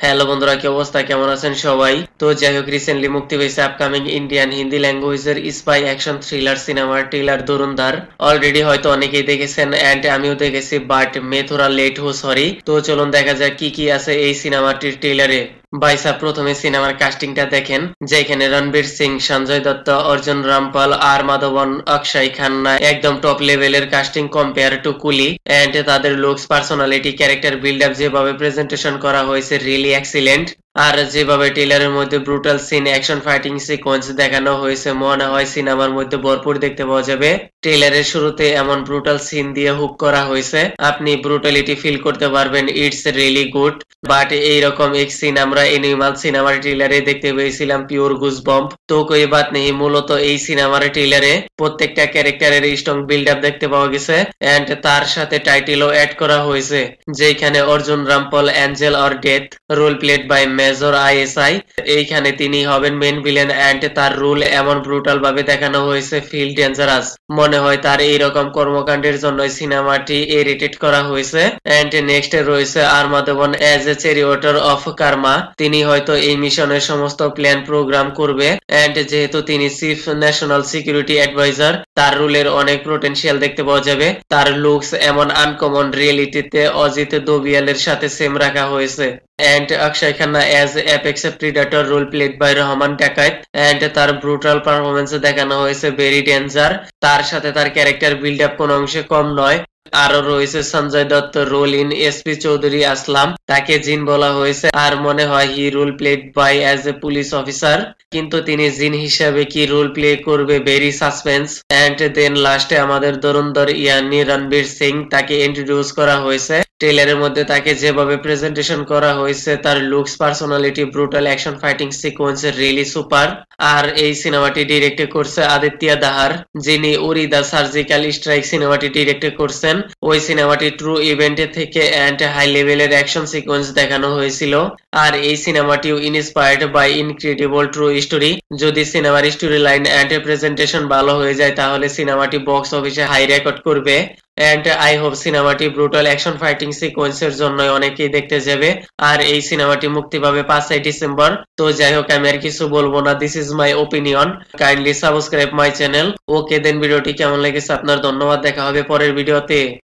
Hello বন্ধুরা, কি অবস্থা, কেমন আছেন সবাই? তো যাই হোক, রিসেন্টলি মুক্তি পেয়েছে আপকামিং ইন্ডিয়ান হিন্দি ল্যাঙ্গুয়েজের স্পাই অ্যাকশন থ্রিলার সিনেমার ট্রেলার ধুরন্ধর। অলরেডি হয়তো অনেকেই দেখেছেন এন্ড আমিও দেখেছি, বাট মে থোড়া লেট হো সরি। তো চলুন দেখা যাক কি কি আছে এই সিনেমাটির ট্রেলারে। ভাই সাহেব, প্রথমে সিনেমার কাস্টিংটা দেখেন, যেখানে রণবীর সিং, সঞ্জয় দত্ত, অর্জুন রামপাল, আর মাধবন, অক্ষয় খান্না, একদম টপ লেভেলের casting compare to Coolie. And তাদের looks, personality, character build up যেভাবে প্রেজেন্টেশন করা হয়েছে রিয়েলি এক্সিলেন্ট। আর যেভাবে ট্রেলারের মধ্যে brutal scene, action fighting sequence দেখানো হয়েছে, মনে হয় সিনেমার মধ্যে ভরপুর দেখতে পাওয়া যাবে। ট্রেলারের শুরুতে এমন ব্রুটাল সিন দিয়ে হুক করা হয়েছে, আপনি ব্রুটালিটি ফিল করতে পারবেন। It's really good. বাট এইরকম এক সিন আমরা এনিমাল সিনেমার ট্রেলারে দেখতে পেয়েছিলাম, পিওর গুজবম্প। তো কোই বাত নেই, মূলত এই সিনেমার ট্রেলারে প্রত্যেকটা ক্যারেক্টারের স্ট্রং বিল্ড আপ দেখতে পাওয়া গেছে এন্ড তার সাথে টাইটেলও অ্যাড করা হয়েছে, যেখানে Arjun Rampal angel of death, role played by major ISI. এইখানে তিনি হবেন মেন ভিলেন এন্ড তার রোল এমন ব্রুটাল ভাবে দেখানো হয়েছে, ফিল ডেঞ্জারাস। মনে হয় তার এইরকম কর্মকাণ্ডের জন্য সিনেমাটি এ রেটেড করা হয়েছে। এন্ড নেক্সট রয়েছে আর Madhavan as a চেরিওটার of Karma. তিনি হয়তো এই মিশনের সমস্ত প্ল্যান প্রোগ্রাম করবে এন্ড যেহেতু তিনি চিফ ন্যাশনাল সিকিউরিটি অ্যাডভাইজার, তার রুলের অনেক পোটেনশিয়াল দেখতে পাওয়া যাবে। তার লুকস এমন আনকমন, রিয়েলিটিতে অজিত দোবিয়ালের সাথে সেম রাখা হয়েছে। And Akshaye Khanna as apex predator, role played by Rahman ডাকাত। এন্ড তার ব্রুটাল পারফরমেন্স দেখানো হয়েছে ভেরি ডেঞ্জার। তার সাথে তার ক্যারেক্টার বিল্ড আপ কোন অংশে কম নয়। আরো রয়েছে Sanjay Dutt, role in SP Chaudhary Aslam, তাকে জিন বলা হয়েছে। আর মনে হয় he role played by as a police officer, কিন্তু তিনি জিন হিসাবে কি রোল প্লে করবে, ভেরি সাসপেন্স। এন্ড দেন লাস্টে আমাদের ধুরন্ধর ইয়ানি রণবীর সিং, তাকে ইন্ট্রোডিউস করা হয়েছে। ট্রেলারের মধ্যে তাকে যেভাবে প্রেজেন্টেশন করা হয়েছে, তার looks, personality, brutal action fighting sequence really super. আর এই সিনেমাটি ডিরেক্ট করছে আদিত্য দাহার, যিনি উরি দা সার্জিক্যাল স্ট্রাইক সিনেমাটি ডিরেক্ট করছেন। ওই সিনেমাটি ট্রু ইভেন্ট থেকে এন্ড হাই লেভেলের অ্যাকশন সিকোয়েন্স দেখানো হয়েছিল। আর এই সিনেমাটিও inspired by incredible true story. যদি সিনেমার স্টোরি লাইন এন্ড প্রেজেন্টেশন ভালো হয়ে যায়, তাহলে সিনেমাটি বক্স অফিসে হাই রেকর্ড করবে। এন্ড আই হোপ সিনেমাটি ব্রুটাল অ্যাকশন ফাইটিং সিকোয়েন্সের জন্য অনেকেই দেখতে যাবে। আর এই সিনেমাটি মুক্তি পাবে 5 ডিসেম্বর। তো যাই হোক, আমি আর কিছু বলবো না, this is my opinion. Kindly subscribe my channel. Okay then, ভিডিওটি কেমন লেগেছে আপনার? ধন্যবাদ, দেখা হবে পরের ভিডিওতে।